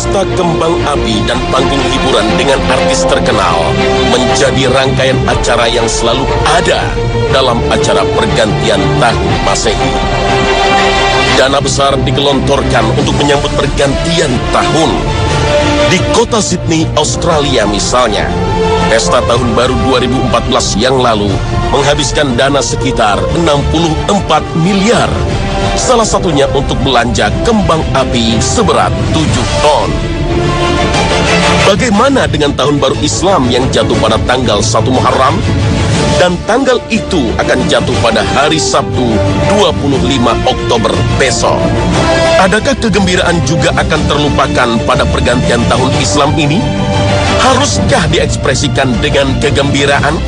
Pesta Kembang Api dan panggung hiburan dengan artis terkenal menjadi rangkaian acara yang selalu ada dalam acara pergantian tahun Masehi. Dana besar digelontorkan untuk menyambut pergantian tahun. Di kota Sydney, Australia misalnya, pesta tahun baru 2014 yang lalu menghabiskan dana sekitar 64 miliar. Salah satunya untuk belanja kembang api seberat 7 ton. Bagaimana dengan tahun baru Islam yang jatuh pada tanggal 1 Muharram? Dan tanggal itu akan jatuh pada hari Sabtu 25 Oktober besok. Adakah kegembiraan juga akan terlupakan pada pergantian tahun Islam ini? Haruskah diekspresikan dengan kegembiraan?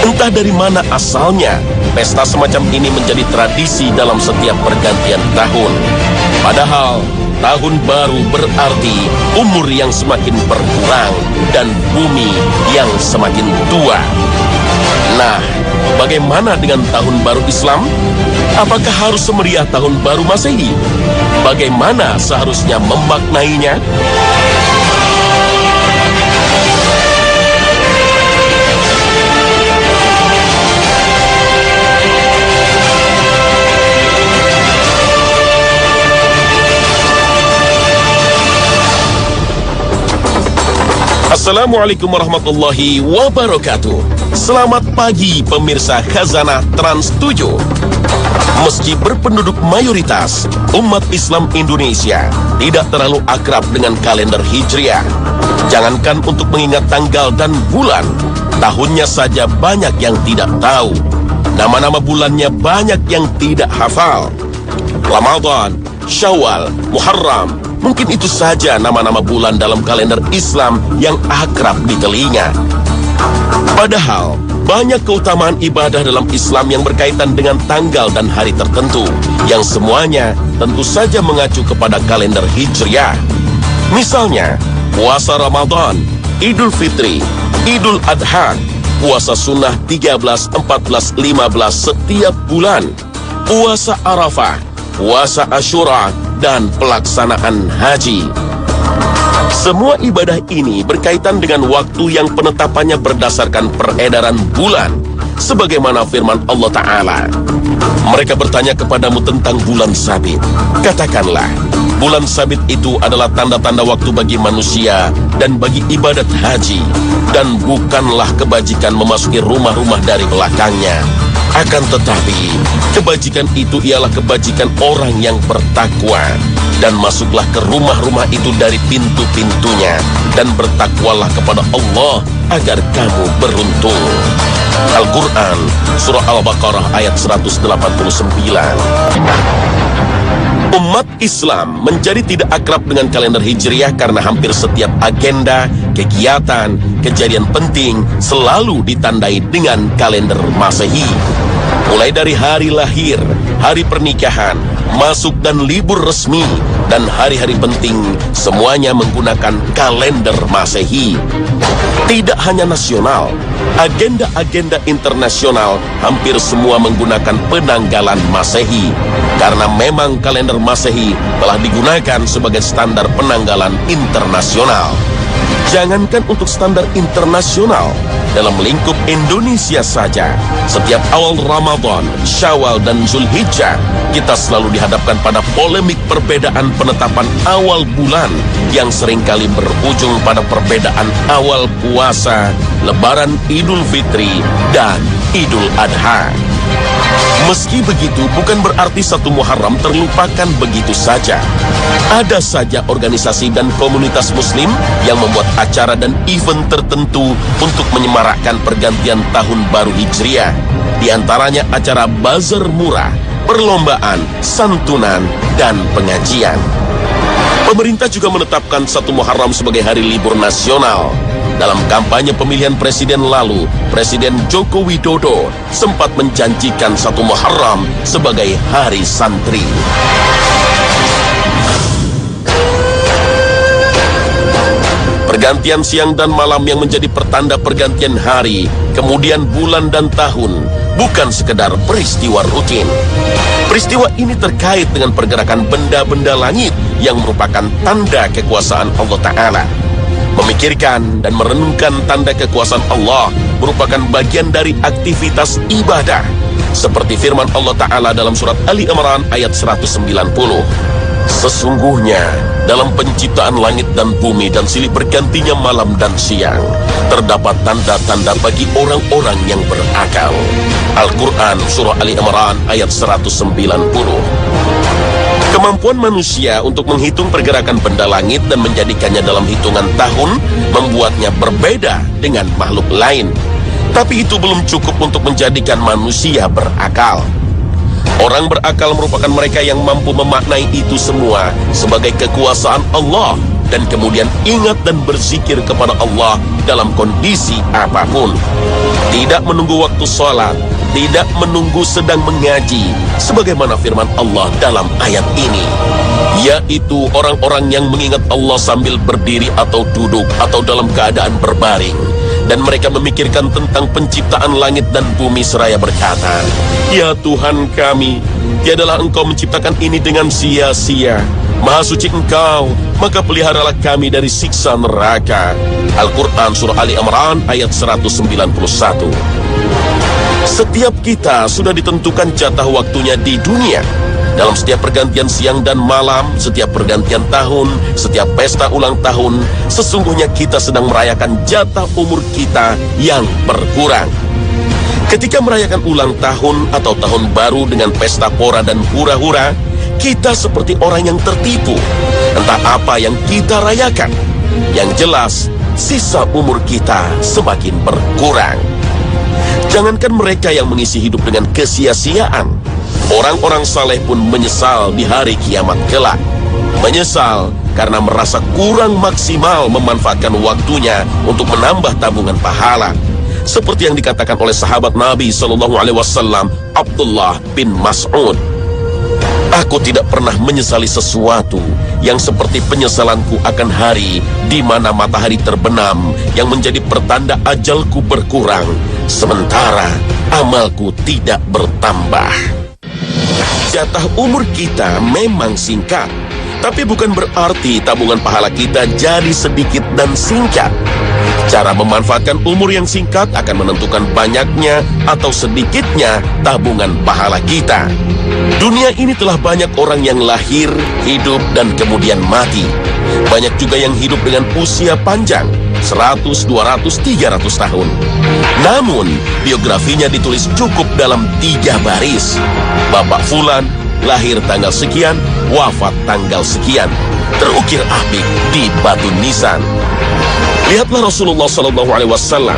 Entah dari mana asalnya, pesta semacam ini menjadi tradisi dalam setiap pergantian tahun. Padahal, tahun baru berarti umur yang semakin berkurang dan bumi yang semakin tua. Nah, bagaimana dengan tahun baru Islam? Apakah harus semeriah tahun baru Masehi? Bagaimana seharusnya memaknainya? Assalamualaikum warahmatullahi wabarakatuh. Selamat pagi pemirsa Khazanah Trans 7. Meski berpenduduk mayoritas, umat Islam Indonesia tidak terlalu akrab dengan kalender Hijriah. Jangankan untuk mengingat tanggal dan bulan, tahunnya saja banyak yang tidak tahu. Nama-nama bulannya banyak yang tidak hafal. Ramadan, Syawal, Muharram, mungkin itu saja nama-nama bulan dalam kalender Islam yang akrab di telinga. Padahal, banyak keutamaan ibadah dalam Islam yang berkaitan dengan tanggal dan hari tertentu, yang semuanya tentu saja mengacu kepada kalender Hijriah. Misalnya, puasa Ramadan, Idul Fitri, Idul Adha, puasa sunnah 13, 14, 15 setiap bulan, puasa Arafah, puasa Asyura, dan pelaksanaan haji. Semua ibadah ini berkaitan dengan waktu yang penetapannya berdasarkan peredaran bulan, sebagaimana firman Allah Ta'ala. Mereka bertanya kepadamu tentang bulan sabit. Katakanlah, bulan sabit itu adalah tanda-tanda waktu bagi manusia dan bagi ibadat haji, dan bukanlah kebajikan memasuki rumah-rumah dari belakangnya. Akan tetapi, kebajikan itu ialah kebajikan orang yang bertakwa. Dan masuklah ke rumah-rumah itu dari pintu-pintunya, dan bertakwalah kepada Allah agar kamu beruntung. Al-Quran, Surah Al-Baqarah ayat 189. Umat Islam menjadi tidak akrab dengan kalender Hijriah karena hampir setiap agenda, kegiatan, kejadian penting selalu ditandai dengan kalender Masehi. Mulai dari hari lahir, hari pernikahan, masuk dan libur resmi, dan hari-hari penting, semuanya menggunakan kalender Masehi. Tidak hanya nasional, agenda-agenda internasional hampir semua menggunakan penanggalan Masehi, karena memang kalender Masehi telah digunakan sebagai standar penanggalan internasional. Jangankan untuk standar internasional, dalam lingkup Indonesia saja, setiap awal Ramadan, Syawal, dan Zulhijjah, kita selalu dihadapkan pada polemik perbedaan penetapan awal bulan yang seringkali berujung pada perbedaan awal puasa, Lebaran Idul Fitri, dan Idul Adha. Meski begitu, bukan berarti 1 Muharram terlupakan begitu saja. Ada saja organisasi dan komunitas muslim yang membuat acara dan event tertentu untuk menyemarakkan pergantian tahun baru Hijriah. Di antaranya acara bazar murah, perlombaan, santunan, dan pengajian. Pemerintah juga menetapkan 1 Muharram sebagai hari libur nasional. Dalam kampanye pemilihan presiden lalu, Presiden Joko Widodo sempat menjanjikan 1 Muharram sebagai hari santri. Pergantian siang dan malam yang menjadi pertanda pergantian hari, kemudian bulan dan tahun, bukan sekedar peristiwa rutin. Peristiwa ini terkait dengan pergerakan benda-benda langit yang merupakan tanda kekuasaan Allah Ta'ala. Memikirkan dan merenungkan tanda kekuasaan Allah merupakan bagian dari aktivitas ibadah. Seperti firman Allah Ta'ala dalam surat Ali Imran ayat 190. Sesungguhnya dalam penciptaan langit dan bumi dan silih bergantinya malam dan siang terdapat tanda-tanda bagi orang-orang yang berakal. Al-Quran surah Ali Imran ayat 190. Kemampuan manusia untuk menghitung pergerakan benda langit dan menjadikannya dalam hitungan tahun membuatnya berbeda dengan makhluk lain. Tapi itu belum cukup untuk menjadikan manusia berakal. Orang berakal merupakan mereka yang mampu memaknai itu semua sebagai kekuasaan Allah dan kemudian ingat dan berzikir kepada Allah dalam kondisi apapun. Tidak menunggu waktu sholat, tidak menunggu sedang mengaji, sebagaimana firman Allah dalam ayat ini, yaitu orang-orang yang mengingat Allah sambil berdiri atau duduk atau dalam keadaan berbaring. Dan mereka memikirkan tentang penciptaan langit dan bumi seraya berkata, Ya Tuhan kami, tiadalah Engkau menciptakan ini dengan sia-sia. Maha suci Engkau, maka peliharalah kami dari siksa neraka. Al-Quran surah Ali Imran ayat 191. Setiap kita sudah ditentukan jatah waktunya di dunia. Dalam setiap pergantian siang dan malam, setiap pergantian tahun, setiap pesta ulang tahun, sesungguhnya kita sedang merayakan jatah umur kita yang berkurang. Ketika merayakan ulang tahun atau tahun baru dengan pesta pora dan hura-hura, kita seperti orang yang tertipu. Entah apa yang kita rayakan. Yang jelas, sisa umur kita semakin berkurang. Jangankan mereka yang mengisi hidup dengan kesia-siaan, orang-orang saleh pun menyesal di hari kiamat kelak. Menyesal karena merasa kurang maksimal memanfaatkan waktunya untuk menambah tabungan pahala. Seperti yang dikatakan oleh sahabat Nabi SAW, Abdullah bin Mas'ud. Aku tidak pernah menyesali sesuatu yang seperti penyesalanku akan hari di mana matahari terbenam yang menjadi pertanda ajalku berkurang, sementara amalku tidak bertambah. Jatah umur kita memang singkat, tapi bukan berarti tabungan pahala kita jadi sedikit dan singkat. Cara memanfaatkan umur yang singkat akan menentukan banyaknya atau sedikitnya tabungan pahala kita. Dunia ini telah banyak orang yang lahir, hidup, dan kemudian mati. Banyak juga yang hidup dengan usia panjang, 100, 200, 300 tahun. Namun, biografinya ditulis cukup dalam 3 baris. Bapak Fulan, lahir tanggal sekian, wafat tanggal sekian. Terukir apik di batu nisan. Lihatlah Rasulullah SAW,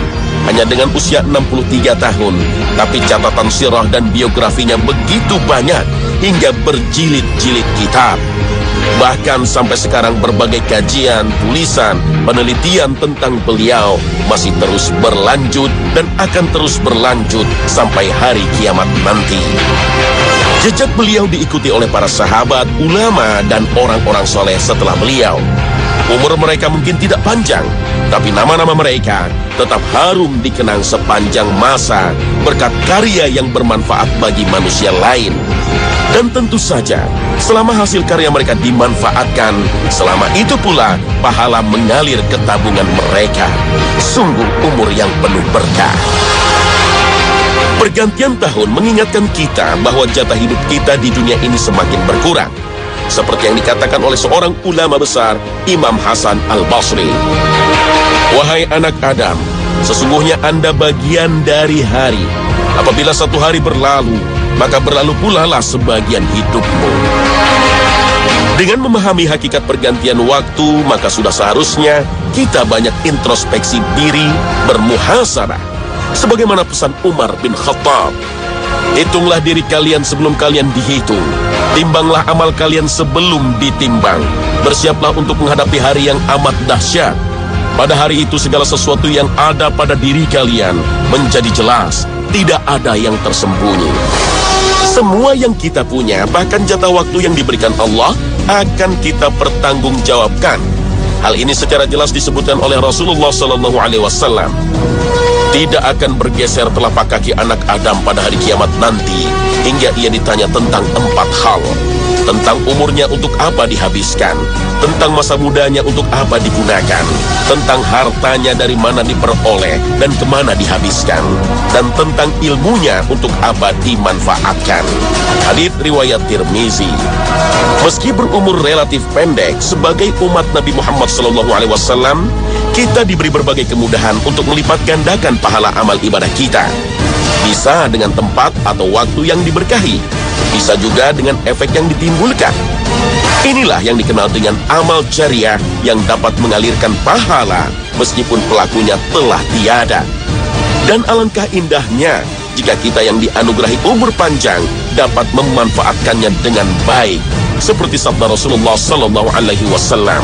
hanya dengan usia 63 tahun, tapi catatan sirah dan biografinya begitu banyak hingga berjilid-jilid kitab. Bahkan sampai sekarang berbagai kajian, tulisan, penelitian tentang beliau masih terus berlanjut dan akan terus berlanjut sampai hari kiamat nanti. Jejak beliau diikuti oleh para sahabat, ulama, dan orang-orang soleh setelah beliau. Umur mereka mungkin tidak panjang, tapi nama-nama mereka tetap harum dikenang sepanjang masa berkat karya yang bermanfaat bagi manusia lain. Dan tentu saja, selama hasil karya mereka dimanfaatkan, selama itu pula pahala mengalir ke tabungan mereka. Sungguh umur yang penuh berkah. Pergantian tahun mengingatkan kita bahwa jatah hidup kita di dunia ini semakin berkurang. Seperti yang dikatakan oleh seorang ulama besar, Imam Hasan Al-Basri. Wahai anak Adam, sesungguhnya Anda bagian dari hari. Apabila satu hari berlalu, maka berlalu pula lah sebagian hidupmu. Dengan memahami hakikat pergantian waktu, maka sudah seharusnya kita banyak introspeksi diri, bermuhasabah. Sebagaimana pesan Umar bin Khattab, hitunglah diri kalian sebelum kalian dihitung. Timbanglah amal kalian sebelum ditimbang. Bersiaplah untuk menghadapi hari yang amat dahsyat. Pada hari itu segala sesuatu yang ada pada diri kalian menjadi jelas. Tidak ada yang tersembunyi. Semua yang kita punya, bahkan jatah waktu yang diberikan Allah, akan kita pertanggungjawabkan. Hal ini secara jelas disebutkan oleh Rasulullah SAW. Tidak akan bergeser telapak kaki anak Adam pada hari kiamat nanti hingga ia ditanya tentang 4 hal. Tentang umurnya untuk apa dihabiskan, tentang masa mudanya untuk apa digunakan, tentang hartanya dari mana diperoleh dan kemana dihabiskan, dan tentang ilmunya untuk apa dimanfaatkan. Hadits riwayat Tirmizi. Meski berumur relatif pendek sebagai umat Nabi Muhammad SAW, kita diberi berbagai kemudahan untuk melipat gandakan pahala amal ibadah kita. Bisa dengan tempat atau waktu yang diberkahi, bisa juga dengan efek yang ditimbulkan. Inilah yang dikenal dengan amal jariah yang dapat mengalirkan pahala meskipun pelakunya telah tiada. Dan alangkah indahnya jika kita yang dianugerahi umur panjang dapat memanfaatkannya dengan baik, seperti sabda Rasulullah SAW.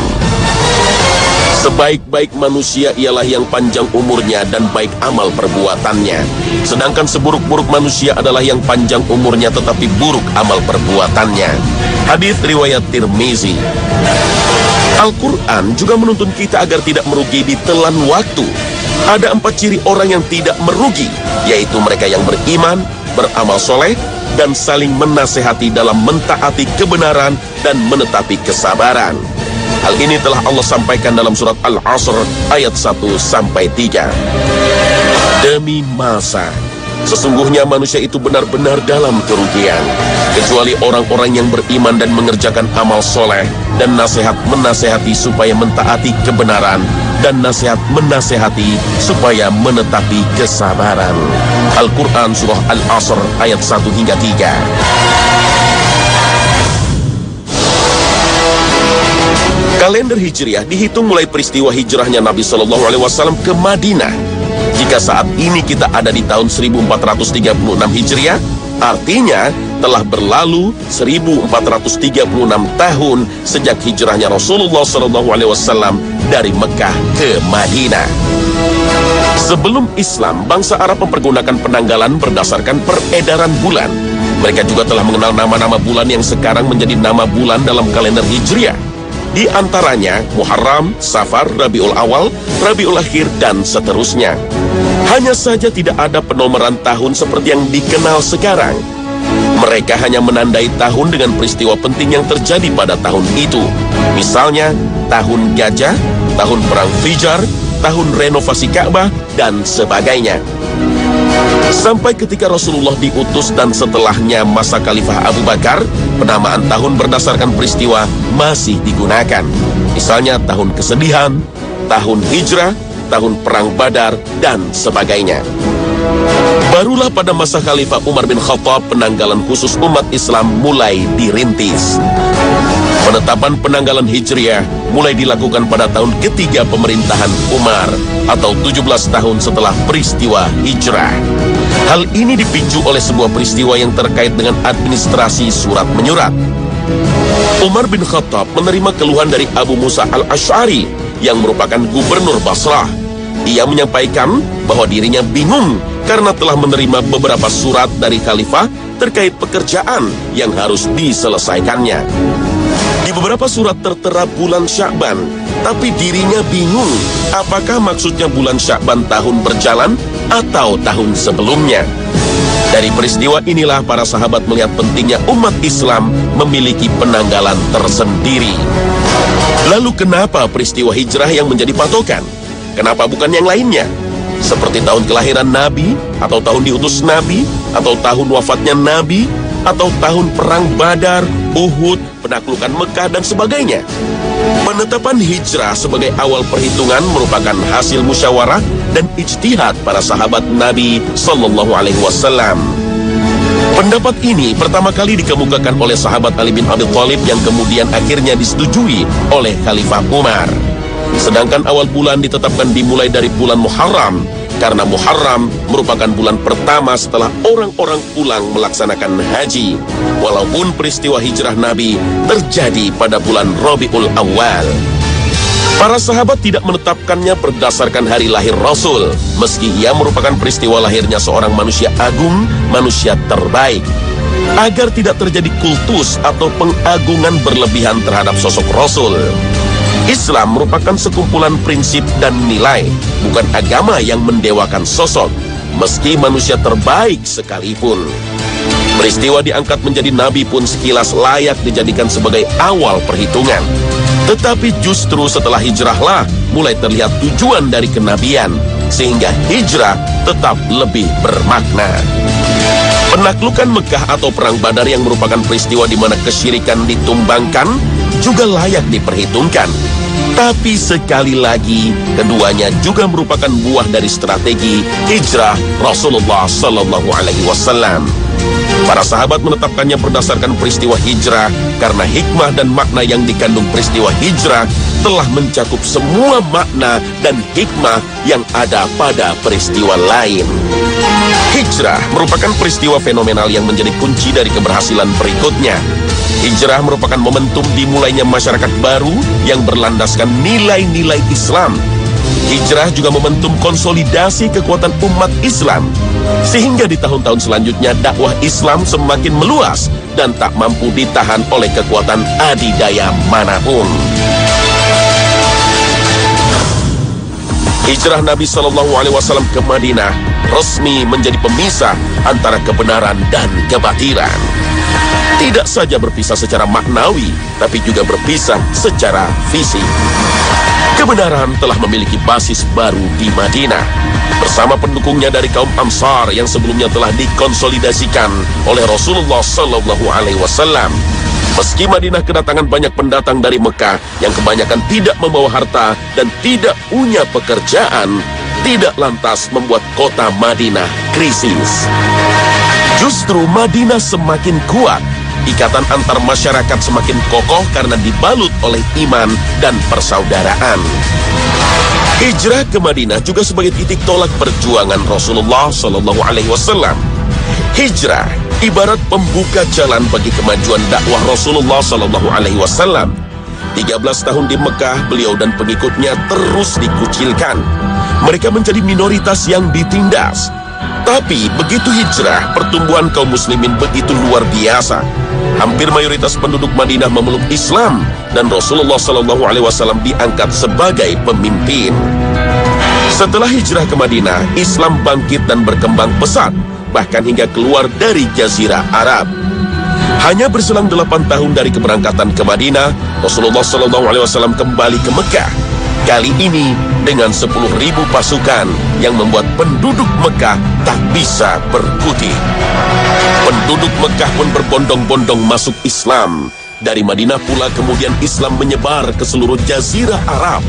Sebaik-baik manusia ialah yang panjang umurnya dan baik amal perbuatannya. Sedangkan seburuk-buruk manusia adalah yang panjang umurnya tetapi buruk amal perbuatannya. Hadits riwayat Tirmizi. Al-Quran juga menuntun kita agar tidak merugi di telan waktu. Ada 4 ciri orang yang tidak merugi, yaitu mereka yang beriman, beramal soleh, dan saling menasehati dalam mentaati kebenaran dan menetapi kesabaran. Hal ini telah Allah sampaikan dalam surat Al-Asr ayat 1-3. Demi masa, sesungguhnya manusia itu benar-benar dalam kerugian, kecuali orang-orang yang beriman dan mengerjakan amal soleh, dan nasihat menasehati supaya mentaati kebenaran, dan nasihat menasehati supaya menetapi kesabaran. Al-Quran surah Al-Asr ayat 1-3. Kalender Hijriah dihitung mulai peristiwa hijrahnya Nabi SAW ke Madinah. Jika saat ini kita ada di tahun 1436 Hijriah, artinya telah berlalu 1436 tahun sejak hijrahnya Rasulullah SAW dari Mekah ke Madinah. Sebelum Islam, bangsa Arab mempergunakan penanggalan berdasarkan peredaran bulan. Mereka juga telah mengenal nama-nama bulan yang sekarang menjadi nama bulan dalam kalender Hijriah. Di antaranya Muharram, Safar, Rabiul Awal, Rabiul Akhir, dan seterusnya. Hanya saja tidak ada penomoran tahun seperti yang dikenal sekarang. Mereka hanya menandai tahun dengan peristiwa penting yang terjadi pada tahun itu. Misalnya, tahun gajah, tahun perang Fijar, tahun renovasi Ka'bah, dan sebagainya. Sampai ketika Rasulullah diutus dan setelahnya masa Khalifah Abu Bakar, penamaan tahun berdasarkan peristiwa masih digunakan. Misalnya tahun kesedihan, tahun hijrah, tahun perang Badar, dan sebagainya. Barulah pada masa Khalifah Umar bin Khattab penanggalan khusus umat Islam mulai dirintis. Penetapan penanggalan Hijriah mulai dilakukan pada tahun ketiga pemerintahan Umar atau 17 tahun setelah peristiwa hijrah. Hal ini dipicu oleh sebuah peristiwa yang terkait dengan administrasi surat menyurat. Umar bin Khattab menerima keluhan dari Abu Musa al-Asy'ari yang merupakan gubernur Basrah. Ia menyampaikan bahwa dirinya bingung karena telah menerima beberapa surat dari khalifah terkait pekerjaan yang harus diselesaikannya. Di beberapa surat tertera bulan Sya'ban, tapi dirinya bingung apakah maksudnya bulan Sya'ban tahun berjalan atau tahun sebelumnya. Dari peristiwa inilah para sahabat melihat pentingnya umat Islam memiliki penanggalan tersendiri. Lalu kenapa peristiwa hijrah yang menjadi patokan? Kenapa bukan yang lainnya? Seperti tahun kelahiran Nabi, atau tahun diutus Nabi, atau tahun wafatnya Nabi, atau tahun perang Badar, Uhud, penaklukan Mekah, dan sebagainya. Penetapan hijrah sebagai awal perhitungan merupakan hasil musyawarah dan ijtihad para sahabat Nabi Sallallahu Alaihi Wasallam. Pendapat ini pertama kali dikemukakan oleh sahabat Ali bin Abi Thalib yang kemudian akhirnya disetujui oleh Khalifah Umar. Sedangkan awal bulan ditetapkan dimulai dari bulan Muharram, karena Muharram merupakan bulan pertama setelah orang-orang pulang melaksanakan haji, walaupun peristiwa hijrah Nabi terjadi pada bulan Rabiul Awal. Para sahabat tidak menetapkannya berdasarkan hari lahir Rasul, meski ia merupakan peristiwa lahirnya seorang manusia agung, manusia terbaik. Agar tidak terjadi kultus atau pengagungan berlebihan terhadap sosok Rasul. Islam merupakan sekumpulan prinsip dan nilai, bukan agama yang mendewakan sosok, meski manusia terbaik sekalipun. Peristiwa diangkat menjadi nabi pun sekilas layak dijadikan sebagai awal perhitungan. Tetapi justru setelah hijrahlah mulai terlihat tujuan dari kenabian, sehingga hijrah tetap lebih bermakna. Penaklukan Mekah atau Perang Badar yang merupakan peristiwa di mana kesyirikan ditumbangkan juga layak diperhitungkan. Tapi sekali lagi, keduanya juga merupakan buah dari strategi hijrah Rasulullah Sallallahu Alaihi Wasallam. Para sahabat menetapkannya berdasarkan peristiwa hijrah karena hikmah dan makna yang dikandung peristiwa hijrah telah mencakup semua makna dan hikmah yang ada pada peristiwa lain. Hijrah merupakan peristiwa fenomenal yang menjadi kunci dari keberhasilan berikutnya. Hijrah merupakan momentum dimulainya masyarakat baru yang berlandaskan nilai-nilai Islam. Hijrah juga momentum konsolidasi kekuatan umat Islam, sehingga di tahun-tahun selanjutnya dakwah Islam semakin meluas dan tak mampu ditahan oleh kekuatan adidaya manapun. Hijrah Nabi Sallallahu Alaihi Wasallam ke Madinah resmi menjadi pemisah antara kebenaran dan kebatilan. Tidak saja berpisah secara maknawi, tapi juga berpisah secara fisik. Kebenaran telah memiliki basis baru di Madinah, bersama pendukungnya dari kaum Ansar yang sebelumnya telah dikonsolidasikan oleh Rasulullah Sallallahu Alaihi Wasallam. Meski Madinah kedatangan banyak pendatang dari Mekah yang kebanyakan tidak membawa harta dan tidak punya pekerjaan, tidak lantas membuat kota Madinah krisis. Justru Madinah semakin kuat, ikatan antar masyarakat semakin kokoh karena dibalut oleh iman dan persaudaraan. Hijrah ke Madinah juga sebagai titik tolak perjuangan Rasulullah Sallallahu Alaihi Wasallam. Hijrah ibarat pembuka jalan bagi kemajuan dakwah Rasulullah Sallallahu Alaihi Wasallam. 13 tahun di Mekah, beliau dan pengikutnya terus dikucilkan. Mereka menjadi minoritas yang ditindas. Tapi begitu hijrah, pertumbuhan kaum muslimin begitu luar biasa. Hampir mayoritas penduduk Madinah memeluk Islam dan Rasulullah Sallallahu Alaihi Wasallam diangkat sebagai pemimpin. Setelah hijrah ke Madinah, Islam bangkit dan berkembang pesat, bahkan hingga keluar dari Jazirah Arab. Hanya berselang 8 tahun dari keberangkatan ke Madinah, Rasulullah Sallallahu Alaihi Wasallam kembali ke Mekah. Kali ini dengan 10.000 pasukan yang membuat penduduk Mekah tak bisa berkutik. Penduduk Mekah pun berbondong-bondong masuk Islam. Dari Madinah pula kemudian Islam menyebar ke seluruh Jazirah Arab.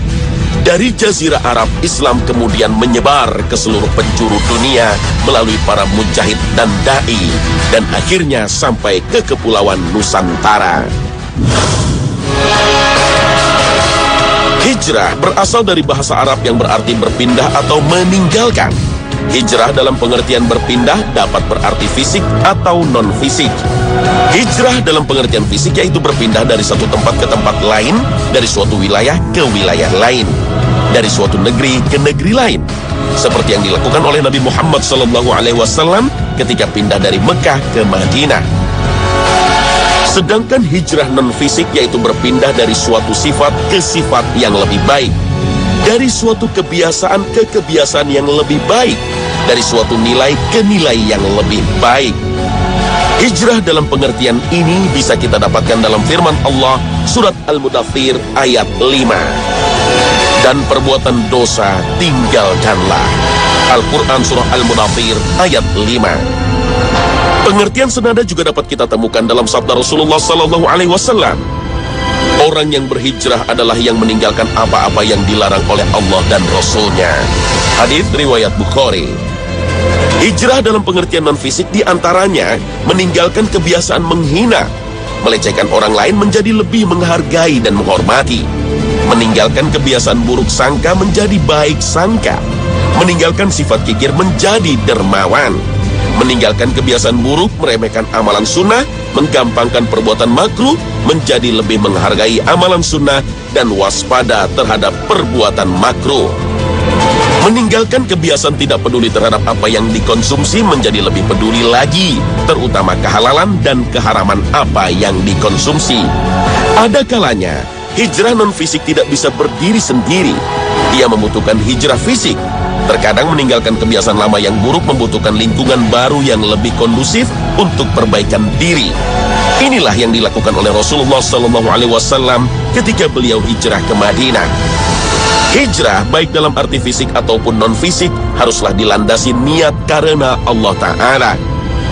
Dari Jazirah Arab, Islam kemudian menyebar ke seluruh penjuru dunia melalui para mujahid dan da'i, dan akhirnya sampai ke Kepulauan Nusantara. Hijrah berasal dari bahasa Arab yang berarti berpindah atau meninggalkan. Hijrah dalam pengertian berpindah dapat berarti fisik atau non-fisik. Hijrah dalam pengertian fisik yaitu berpindah dari satu tempat ke tempat lain, dari suatu wilayah ke wilayah lain, dari suatu negeri ke negeri lain, seperti yang dilakukan oleh Nabi Muhammad SAW ketika pindah dari Mekah ke Madinah. Sedangkan hijrah non-fisik yaitu berpindah dari suatu sifat ke sifat yang lebih baik, dari suatu kebiasaan ke kebiasaan yang lebih baik, dari suatu nilai ke nilai yang lebih baik. Hijrah dalam pengertian ini bisa kita dapatkan dalam firman Allah surat Al-Mudaththir ayat 5. Dan perbuatan dosa tinggalkanlah. Al-Quran surah Al-Mudaththir ayat 5. Pengertian senada juga dapat kita temukan dalam sabda Rasulullah Sallallahu Alaihi Wasallam. Orang yang berhijrah adalah yang meninggalkan apa-apa yang dilarang oleh Allah dan Rasulnya. Hadits riwayat Bukhari. Hijrah dalam pengertian non-fisik diantaranya meninggalkan kebiasaan menghina, melecehkan orang lain menjadi lebih menghargai dan menghormati, meninggalkan kebiasaan buruk sangka menjadi baik sangka, meninggalkan sifat kikir menjadi dermawan, meninggalkan kebiasaan buruk, meremehkan amalan sunnah, menggampangkan perbuatan makruh, menjadi lebih menghargai amalan sunnah, dan waspada terhadap perbuatan makruh. Meninggalkan kebiasaan tidak peduli terhadap apa yang dikonsumsi menjadi lebih peduli lagi, terutama kehalalan dan keharaman apa yang dikonsumsi. Ada kalanya hijrah non-fisik tidak bisa berdiri sendiri. Ia membutuhkan hijrah fisik. Terkadang meninggalkan kebiasaan lama yang buruk membutuhkan lingkungan baru yang lebih kondusif untuk perbaikan diri. Inilah yang dilakukan oleh Rasulullah SAW ketika beliau hijrah ke Madinah. Hijrah baik dalam arti fisik ataupun non-fisik haruslah dilandasi niat karena Allah Ta'ala.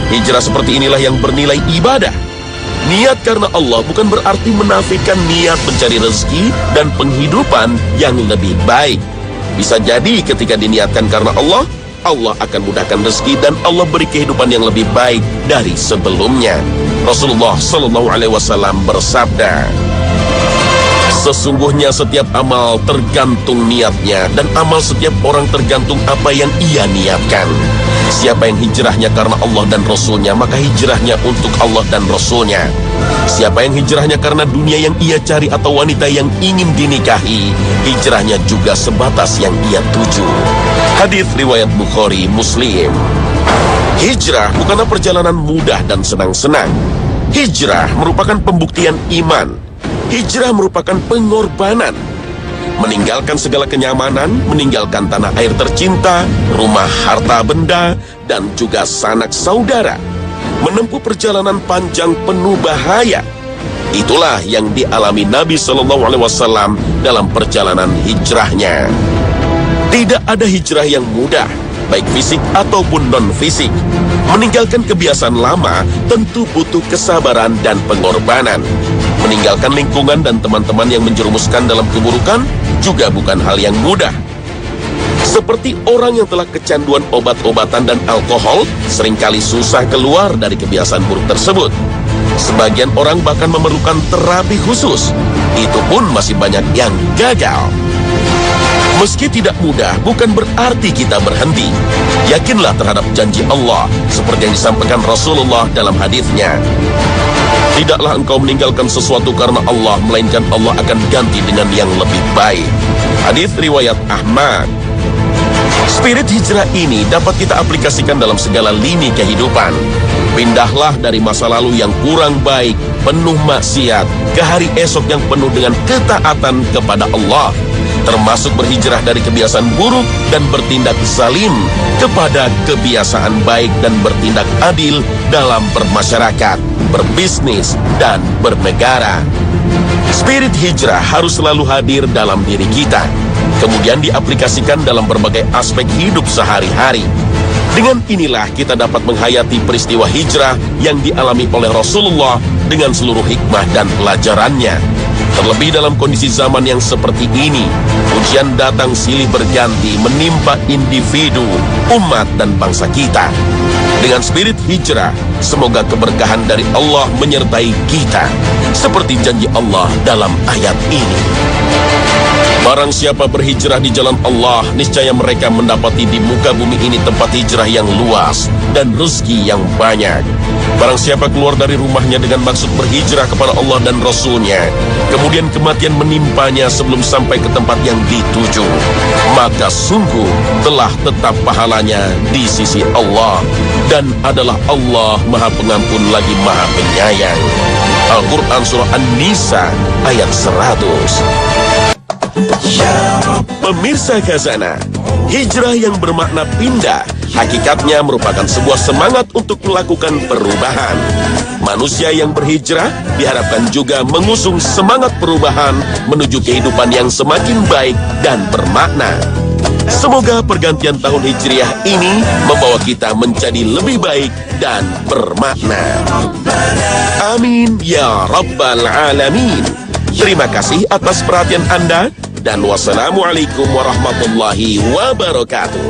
Hijrah seperti inilah yang bernilai ibadah. Niat karena Allah bukan berarti menafikan niat mencari rezeki dan penghidupan yang lebih baik. Bisa jadi ketika diniatkan karena Allah, Allah akan mudahkan rezeki dan Allah beri kehidupan yang lebih baik dari sebelumnya. Rasulullah SAW bersabda, sesungguhnya setiap amal tergantung niatnya dan amal setiap orang tergantung apa yang ia niatkan. Siapa yang hijrahnya karena Allah dan Rasulnya, maka hijrahnya untuk Allah dan Rasulnya. Siapa yang hijrahnya karena dunia yang ia cari atau wanita yang ingin dinikahi, hijrahnya juga sebatas yang ia tuju. Hadis riwayat Bukhari, Muslim. Hijrah bukanlah perjalanan mudah dan senang-senang. Hijrah merupakan pembuktian iman. Hijrah merupakan pengorbanan. Meninggalkan segala kenyamanan, meninggalkan tanah air tercinta, rumah, harta benda, dan juga sanak saudara. Menempuh perjalanan panjang penuh bahaya. Itulah yang dialami Nabi SAW dalam perjalanan hijrahnya. Tidak ada hijrah yang mudah, baik fisik ataupun non-fisik. Meninggalkan kebiasaan lama tentu butuh kesabaran dan pengorbanan. Meninggalkan lingkungan dan teman-teman yang menjerumuskan dalam keburukan juga bukan hal yang mudah. Seperti orang yang telah kecanduan obat-obatan dan alkohol, seringkali susah keluar dari kebiasaan buruk tersebut. Sebagian orang bahkan memerlukan terapi khusus. Itu pun masih banyak yang gagal. Meski tidak mudah, bukan berarti kita berhenti. Yakinlah terhadap janji Allah, seperti yang disampaikan Rasulullah dalam hadisnya. Tidaklah engkau meninggalkan sesuatu karena Allah, melainkan Allah akan ganti dengan yang lebih baik. Hadis riwayat Ahmad. Spirit hijrah ini dapat kita aplikasikan dalam segala lini kehidupan. Pindahlah dari masa lalu yang kurang baik, penuh maksiat, ke hari esok yang penuh dengan ketaatan kepada Allah. Termasuk berhijrah dari kebiasaan buruk dan bertindak zalim kepada kebiasaan baik dan bertindak adil dalam bermasyarakat, berbisnis, dan bernegara. Spirit hijrah harus selalu hadir dalam diri kita, kemudian diaplikasikan dalam berbagai aspek hidup sehari-hari. Dengan inilah kita dapat menghayati peristiwa hijrah yang dialami oleh Rasulullah dengan seluruh hikmah dan pelajarannya. Terlebih dalam kondisi zaman yang seperti ini, ujian datang silih berganti menimpa individu, umat, dan bangsa kita. Dengan spirit hijrah, semoga keberkahan dari Allah menyertai kita, seperti janji Allah dalam ayat ini. Barang siapa berhijrah di jalan Allah, niscaya mereka mendapati di muka bumi ini tempat hijrah yang luas dan rezeki yang banyak. Barang siapa keluar dari rumahnya dengan maksud berhijrah kepada Allah dan Rasul-Nya, kemudian kematian menimpanya sebelum sampai ke tempat yang dituju, maka sungguh telah tetap pahalanya di sisi Allah, dan adalah Allah Maha Pengampun lagi Maha Penyayang. Al-Quran Surah An-Nisa ayat 100. Pemirsa Khazanah, hijrah yang bermakna pindah hakikatnya merupakan sebuah semangat untuk melakukan perubahan. Manusia yang berhijrah diharapkan juga mengusung semangat perubahan menuju kehidupan yang semakin baik dan bermakna. Semoga pergantian tahun Hijriah ini membawa kita menjadi lebih baik dan bermakna. Amin ya Rabbal Alamin. Terima kasih atas perhatian Anda, dan wassalamualaikum warahmatullahi wabarakatuh.